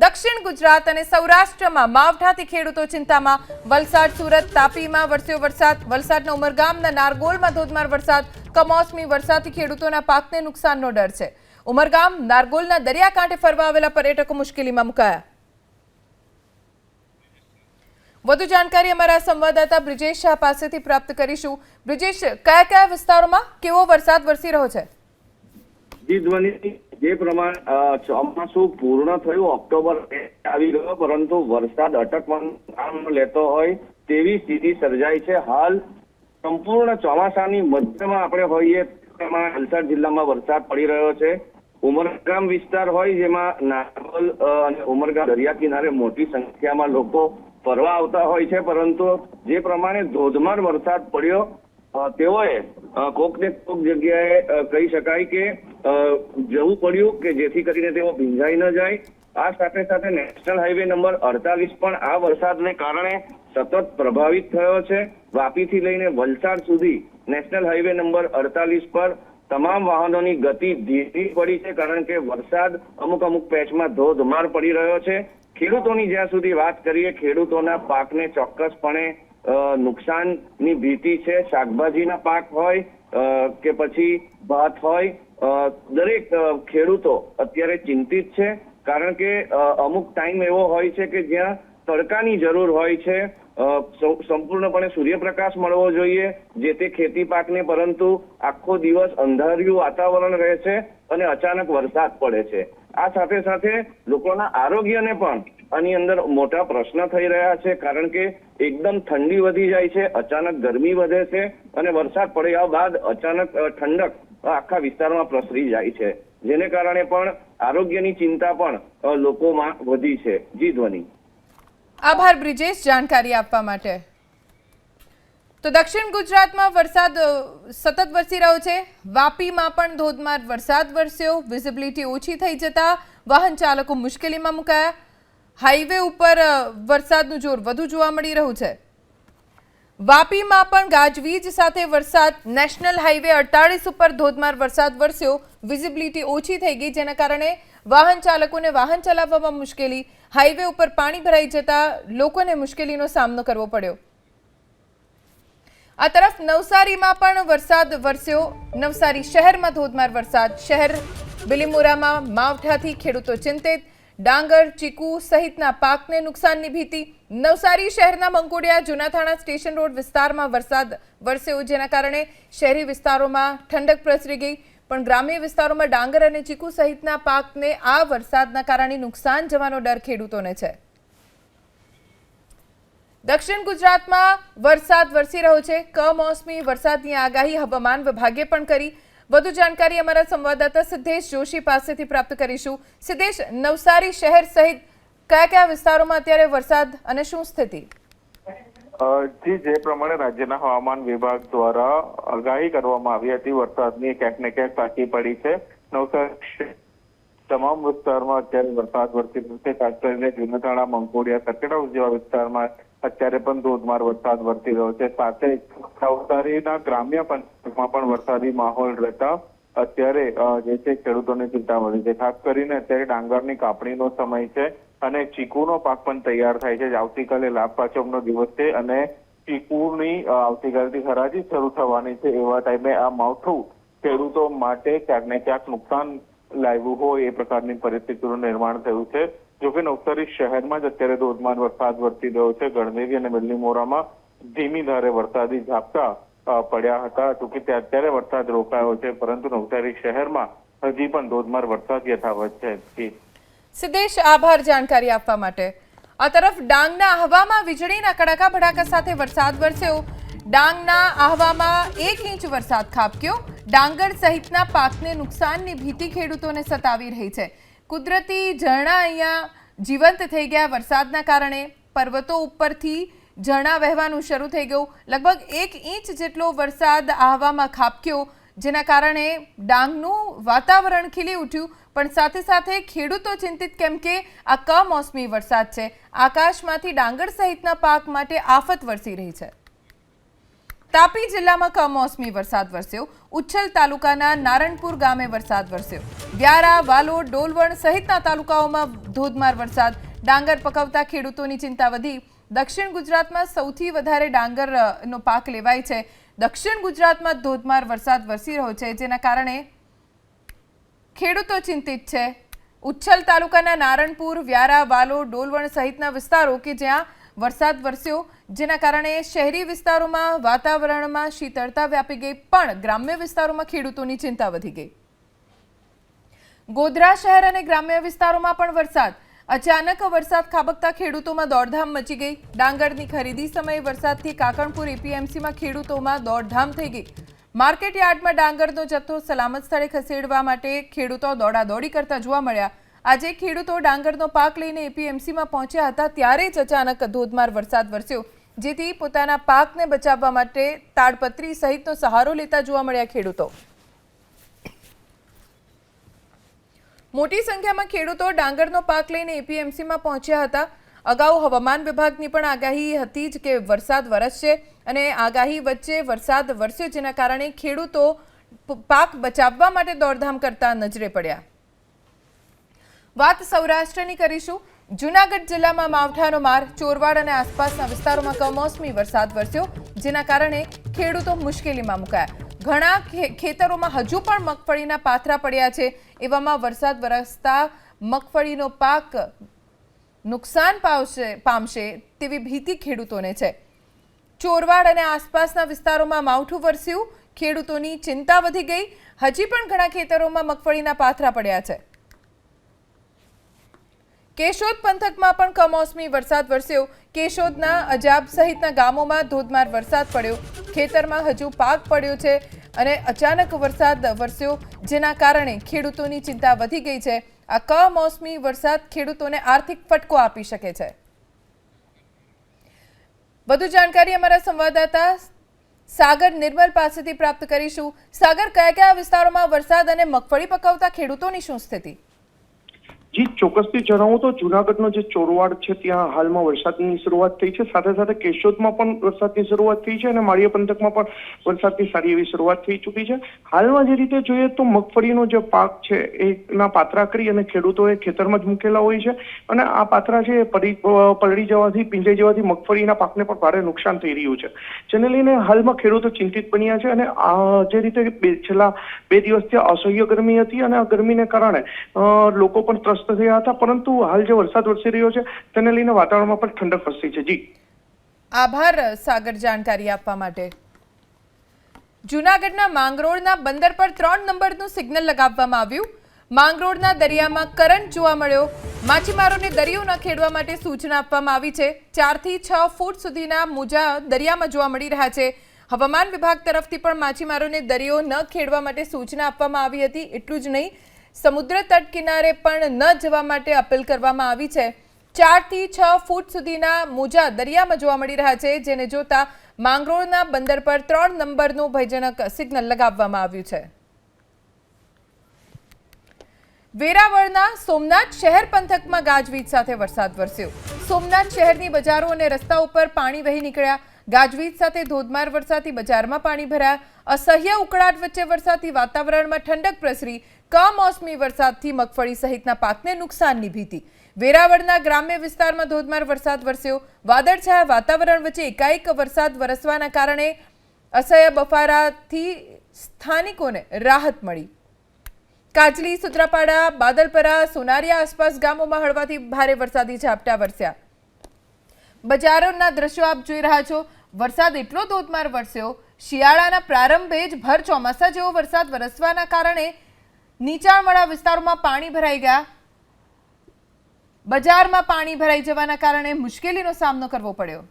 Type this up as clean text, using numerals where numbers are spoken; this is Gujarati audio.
દક્ષિણ ગુજરાત અને સૌરાષ્ટ્રમાં માવઠાથી ખેડૂતો ચિંતામાં। વલસાડ, સુરત, તાપીમાં વરસ્યો વરસાદ। વલસાડના ઉમરગામના નારગોલમાં ધોધમાર વરસાદ। કમોસમી વરસાદથી ખેડૂતોના પાકને નુકસાનનો ડર છે। ઉમરગામ, નારગોલના દરિયાકાંઠે ફરવા આવેલા પર્યટકો મુશ્કેલીમાં મુકાયા। વધુ જાણકારી અમારા સંવાદદાતા બ્રિજેશ શાહ પાસેથી પ્રાપ્ત કરીશું। બ્રિજેશ, કયા કયા વિસ્તારોમાં કેવો વરસાદ વરસી રહ્યો છે? જે પ્રમાણે ચોમાસું પૂર્ણ થયું, ઓક્ટોબર આવી ગયો, પરંતુ વરસાદ અટકવાનું નામ લેતો હોય તેવી સ્થિતિ સર્જાઈ છે। હાલ સંપૂર્ણ ચોમાસાની મધ્યમાં આપણે હોઈએ તેમાં વલસાડ જિલ્લામાં વરસાદ પડી રહ્યો છે। ઉમરગામ વિસ્તાર હોય જેમાં નારગોલ અને ઉમરગામ દરિયા કિનારે મોટી સંખ્યામાં લોકો ફરવા આવતા હોય છે, પરંતુ જે પ્રમાણે ધોધમાર વરસાદ પડ્યો તેઓએ કોક ને કોક જગ્યાએ કહી શકાય કે જવું પડ્યું કે જેથી કરીને તેઓ ભીંજાઈ ન જાય। આ સાથે સાથે નેશનલ હાઈવે નંબર 48 પણ આ વરસાદને કારણે સતત પ્રભાવિત થયો છે। વાપીથી લઈને વલસાડ સુધી નેશનલ હાઈવે નંબર 48 પર તમામ વાહનોની ગતિ ધીમી પડી છે, કારણ કે વરસાદ અમુક પેચમાં ધોધમાર પડી રહ્યો છે। ખેડૂતોની જ્યાં સુધી વાત કરીએ, ખેડૂતોના પાકને ચોક્કસપણે નુકસાનની ભીતિ છે। શાકભાજીના પાક હોય કે પછી ભાત હોય, દરેક ખેડૂતો અત્યારે ચિંતિત છે, કારણ કે અમુક ટાઈમ એવો હોય છે કે જ્યાં તડકાની જરૂર હોય છે, સંપૂર્ણપણે સૂર્યપ્રકાશ મળવો જોઈએ જે તે ખેતી પાકને, પરંતુ આખો દિવસ અંધારિયું વાતાવરણ રહે છે અને અચાનક વરસાદ પડે છે। આ સાથે સાથે લોકોના આરોગ્યને પણ આની અંદર મોટા પ્રશ્ન થઈ રહ્યા છે, કારણ કે એકદમ ઠંડી વધી જાય છે, અચાનક ગરમી વધે છે અને વરસાદ પડ્યા બાદ અચાનક ઠંડક આખા વિસ્તારમાં પ્રસરી જાય છે, જેને કારણે પણ આરોગ્યની ચિંતા પણ લોકોમાં વધી છે। જી ધ્વની। આભાર બ્રિજેશ જાણકારી આપવા માટે। તો દક્ષિણ ગુજરાતમાં વરસાદ સતત વરસી રહ્યો છે। વાપીમાં પણ ધોધમાર વરસાદ વરસ્યો। વિઝિબિલિટી ઓછી થઈ જતા વાહન ચાલકો મુશ્કેલીમાં મુકાયા। હાઈવે ઉપર વરસાદનું જોર વધુ જોવા મળી રહ્યું છે। વાપીમાં પણ ગાજવીજ સાથે વરસાદ। નેશનલ હાઈવે 48 ઉપર ધોધમાર વરસાદ વરસ્યો। વિઝિબિલિટી ઓછી થઈ ગઈ, જેના કારણે વાહન ચાલકોને વાહન ચલાવવામાં મુશ્કેલી। હાઈવે ઉપર પાણી ભરાઈ જતા લોકોને મુશ્કેલીનો સામનો કરવો પડ્યો। આ તરફ નવસારીમાં પણ વરસાદ વરસ્યો। નવસારી શહેરમાં ધોધમાર વરસાદ। શહેર બિલીમોરામાં માવઠાથી ખેડૂતો ચિંતિત। ડાંગર, ચીકુ સહિતના પાકને નુકસાનની ભીતિ। નવસારી શહેરના મંકોડિયા જૂનાથાણા સ્ટેશન રોડ વિસ્તારમાં વરસાદ વરસ્યો, જેના કારણે શહેરી વિસ્તારોમાં ઠંડક પ્રસરી ગઈ, પણ ગ્રામ્ય વિસ્તારોમાં ડાંગર અને ચીકુ સહિતના પાકને આ વરસાદના કારણે નુકસાન જવાનો ડર ખેડૂતોને છે। દક્ષિણ ગુજરાતમાં વરસાદ વરસી રહ્યો છે। કમોસમી વરસાદની આગાહી હવામાન વિભાગે પણ કરી। વધુ જાણકારી અમારા સંવાદદાતા સિદ્ધેશ જોશી પાસેથી પ્રાપ્ત કરીશું। સિદ્ધેશ, નવસારી શહેર સહિત કયા કયા વિસ્તારોમાં અત્યારે વરસાદ અને શું સ્થિતિ? જે પ્રમાણે રાજ્યના હવામાન વિભાગ દ્વારા આગાહી કરવામાં આવી હતી, વરસાદની ક્યાંક ને ક્યાંક તાકી પડી છે। નવસારી તમામ વિસ્તારમાં અત્યારે વરસાદ વરસી રહ્યો છે। ખાસ કરીને જૂનાથાણા, મંકોડિયા, સર્કિટ હાઉસ જેવા વિસ્તારમાં અત્યારે પણ ધોધમાર વરસાદ વરસી રહ્યો છે। સાથે નવસારીના ગ્રામ્ય પંથકમાં પણ વરસાદી માહોલ રહેતા અત્યારે જે છે ખેડૂતોની ચિંતા વધી છે। ખાસ કરીને અત્યારે ડાંગરની કાપણીનો સમય છે અને ચીકુનો પાક પણ તૈયાર થાય છે। આવતીકાલે લાભ પાંચમનો દિવસ છે અને ચીકુની આવતીકાલથી હરાજી શરૂ થવાની છે। એવા ટાઈમે આ માવઠું ખેડૂતો માટે ક્યાંક ને ક્યાંક નુકસાન લાવ્યું હોય એ પ્રકારની પરિસ્થિતિનું નિર્માણ થયું છે। જોકે નવસારી શહેરમાં જ અત્યારે ધોધમાર વરસાદ વરસી રહ્યો છે। ગણદેવી અને બિલીમોરામાં ધીમી ધારે વરસાદી ઝાપટા પડ્યા હતા, જોકે અત્યારે વરસાદ રોકાયો છે, પરંતુ નવસારી શહેરમાં હજી પણ ધોધમાર વરસાદ યથાવત છે। સિદ્ધેશ, આભાર જાણકારી આપવા માટે। આ તરફ ડાંગના આહવામાં વીજળીના કડાકા ભડાકા સાથે વરસાદ વરસ્યો। ડાંગના આહવામાં 1 ઇંચ વરસાદ ખાબક્યો। ડાંગર સહિતના પાકને નુકસાનની ભીતિ ખેડૂતોને સતાવી રહી છે। કુદરતી ઝરણા અહીંયા જીવંત થઈ ગયા વરસાદના કારણે। પર્વતો ઉપરથી ઝરણા વહેવાનું શરૂ થઈ ગયું। લગભગ 1 ઇંચ જેટલો વરસાદ આહવામાં ખાબક્યો, જેના કારણે ડાંગનું વાતાવરણ ખીલી ઉઠ્યું, પણ સાથે સાથે ખેડૂતો ચિંતિત, કેમ કે આ કમોસમી વરસાદ છે। આકાશમાંથી ડાંગર સહિતના પાક માટે આફત વરસી રહી છે। તાપી જિલ્લામાં કમોસમી વરસાદ વરસ્યો. ઉચ્છલ તાલુકાના નારણપુર ગામે વરસાદ વરસ્યો. વ્યારા, વાલોડ, ડોલવણ સહિતના તાલુકાઓમાં ધોધમાર વરસાદ. ડાંગર પકવતા ખેડૂતોની ચિંતા વધી. દક્ષિણ ગુજરાતમાં સૌથી વધારે ડાંગરનો પાક લેવાય છે. દક્ષિણ ગુજરાતમાં ધોધમાર વરસાદ વરસી રહ્યો છે, જેના કારણે ખેડૂતો ચિંતિત છે. ઉચ્છલ તાલુકાના નારણપુર, વ્યારા, વાલોડ, ડોલવણ સહિતના વિસ્તારો કે જ્યાં વરસાદ વરસ્યો, જેના કારણે શહેરી વિસ્તારોમાં વાતાવરણમાં શીતળતા વ્યાપી ગઈ, પણ ગ્રામ્ય વિસ્તારોમાં ખેડૂતોની ચિંતા વધી ગઈ. ગોધરા શહેર અને ગ્રામ્ય વિસ્તારોમાં પણ વરસાદ. અચાનક વરસાદ ખાબકતા ખેડૂતોમાં દોડધામ મચી ગઈ. ડાંગરની ખરીદી સમયે વરસાદથી કાકણપુર એપીએમસીમાં ખેડૂતોમાં દોડધામ થઈ ગઈ. માર્કેટ યાર્ડમાં ડાંગરનો જથ્થો સલામત સ્થળે ખસેડવા માટે ખેડૂતો દોડાદોડી કરતા જોવા મળ્યા. આજે ખેડૂતો ડાંગરનો પાક લઈને એપીએમસીમાં પહોંચ્યા હતા, ત્યારે જ અચાનક ધોધમાર વરસાદ વરસ્યો, જેથી પોતાના પાકને બચાવવા માટે તાડપત્રી સહિતનો સહારો લેતા જોવા મળ્યા ખેડૂતો. મોટી સંખ્યામાં ખેડૂતો ડાંગરનો પાક લઈને એપીએમસીમાં પહોંચ્યા હતા. અગાઉ હવામાન વિભાગની પણ આગાહી હતી જ કે વરસાદ વરસશે, અને આગાહી વચ્ચે વરસાદ વરસ્યો, જેના કારણે ખેડૂતો પાક બચાવવા માટે દોડધામ કરતા નજરે પડ્યા. વાત સૌરાષ્ટ્રની કરીશું. જૂનાગઢ જિલ્લામાં માવઠાનો માર. ચોરવાડ અને આસપાસના વિસ્તારોમાં કમોસમી વરસાદ વરસ્યો, જેના કારણે ખેડૂતો મુશ્કેલીમાં મુકાયા. ઘણા ખેતરોમાં હજુ પણ મગફળીના પાથરા પડ્યા છે. એવામાં વરસાદ વરસતા મગફળીનો પાક નુકસાન પામશે તેવી ભીતિ ખેડૂતોને છે. ચોરવાડ અને આસપાસના વિસ્તારોમાં માવઠું વરસ્યું, ખેડૂતોની ચિંતા વધી ગઈ. હજી પણ ઘણા ખેતરોમાં મગફળીના પાથરા પડ્યા છે. કેશોદ પંથકમાં પણ કમોસમી વરસાદ વરસ્યો. કેશોદના અજાબ સહિતના ગામોમાં ધોધમાર વરસાદ પડ્યો. ખેતરમાં હજુ પાક પડ્યો છે અને અચાનક વરસાદ વરસ્યો, જેના કારણે ખેડૂતોની ચિંતા વધી ગઈ છે. આ કમોસમી વરસાદ ખેડૂતોને આર્થિક ફટકો આપી શકે છે. વધુ જાણકારી અમારા સંવાદદાતા સાગર નિર્મલ પાસેથી પ્રાપ્ત કરીશું. સાગર, કયા કયા વિસ્તારોમાં વરસાદ અને મગફળી પકવતા ખેડૂતોની શું સ્થિતિ? જી, ચોક્કસથી જણાવું તો જુનાગઢનો જે ચોરવાડ છે ત્યાં હાલમાં વરસાદની શરૂઆત થઈ છે. સાથે સાથે કેશોદમાં પણ વરસાદની શરૂઆત થઈ છે અને માળિયા પંથકમાં પણ વરસાદની સારી એવી શરૂઆત થઈ ચૂકી છે. હાલમાં જે રીતે જોઈએ તો મગફળીનો જે પાક છે એના પાત્રા કરી અને ખેડૂતોએ ખેતરમાં જ મૂકેલા હોય છે, અને આ પાત્રા છે એ પલળી જવાથી, ભીંજાઈ જવાથી મગફળીના પાકને પણ ભારે નુકસાન થઈ રહ્યું છે, જેને લઈને હાલમાં ખેડૂતો ચિંતિત બન્યા છે. અને આ જે રીતે છેલ્લા 2 દિવસથી અસહ્ય ગરમી હતી, અને આ ગરમીને કારણે લોકો પણ ત્રસ્ત થયા હતા, પરંતુ હાલ જે વરસાદ વરસી રહ્યો છે તેને લઈને વાતાવરણમાં પણ ઠંડક વરસી છે. જી, આભાર સાગર જાણકારી આપવા માટે. જૂનાગઢના માંગરોળના બંદર પર 3 નંબરનું સિગ્નલ લગાવવામાં આવ્યું. માંગરોળના દરિયામાં કરંટ જોવા મળ્યો. માછીમારોને દરિયો ન ખેડવા માટે સૂચના આપવામાં આવી છે. 4 થી 6 ફૂટ સુધીના મોજા દરિયામાં જોવા મળી રહ્યા છે. હવામાન વિભાગ તરફથી પણ માછીમારોને દરિયો ન ખેડવા માટે સૂચના આપવામાં આવી હતી. એટલું જ નહીં, સમુદ્ર તટ કિનારે પણ ન જવા માટે અપીલ કરવામાં આવી છે. 4 થી 6 ફૂટ સુધીના મોજા દરિયામાં જોવા મળી રહ્યા છે, જેને જોતા માંગરોળના બંદર પર 3 નંબરનું ભયજનક સિગ્નલ લગાવવામાં આવ્યું છે. વેરાવળના સોમનાથ શહેર પંથકમાં ગાજવીજ સાથે વરસાદ વરસ્યો. સોમનાથ શહેરની બજારો અને રસ્તા ઉપર પાણી વહી નીકળ્યા. ગાજવીજ સાથે ધોધમાર વરસાદથી બજારમાં પાણી ભરાયા. અસહ્ય ઉકળાટ વચ્ચે વરસાદથી વાતાવરણમાં ઠંડક પ્રસરી. કમોસમી વરસાદથી મગફળી સહિતના પાકને નુકસાનની ભીતિ. વેરાવળના ગ્રામ્ય વિસ્તારમાં ધોધમાર વરસાદ વરસ્યો. વાદળછાયા વાતાવરણ વચ્ચે એકાએક વરસાદ વરસવાના કારણે અસહ્ય બફારાથી સ્થાનિકોને રાહત મળી. કાજલી, સુત્રાપાડા, બાદલપરા, સોનારિયા આસપાસ ગામોમાં હળવાથી ભારે વરસાદી ઝાપટા વરસ્યા. બજારોના દ્રશ્યો આપ જોઈ રહ્યા છો. વરસાદ એટલો ધોધમાર વરસ્યો, શિયાળાના પ્રારંભે જ ભર ચોમાસા જેવો વરસાદ વરસવાના કારણે નીચાણવાળા વિસ્તારોમાં પાણી ભરાઈ ગયા. બજારમાં પાણી ભરાઈ જવાના કારણે મુશ્કેલીનો સામનો કરવો પડ્યો.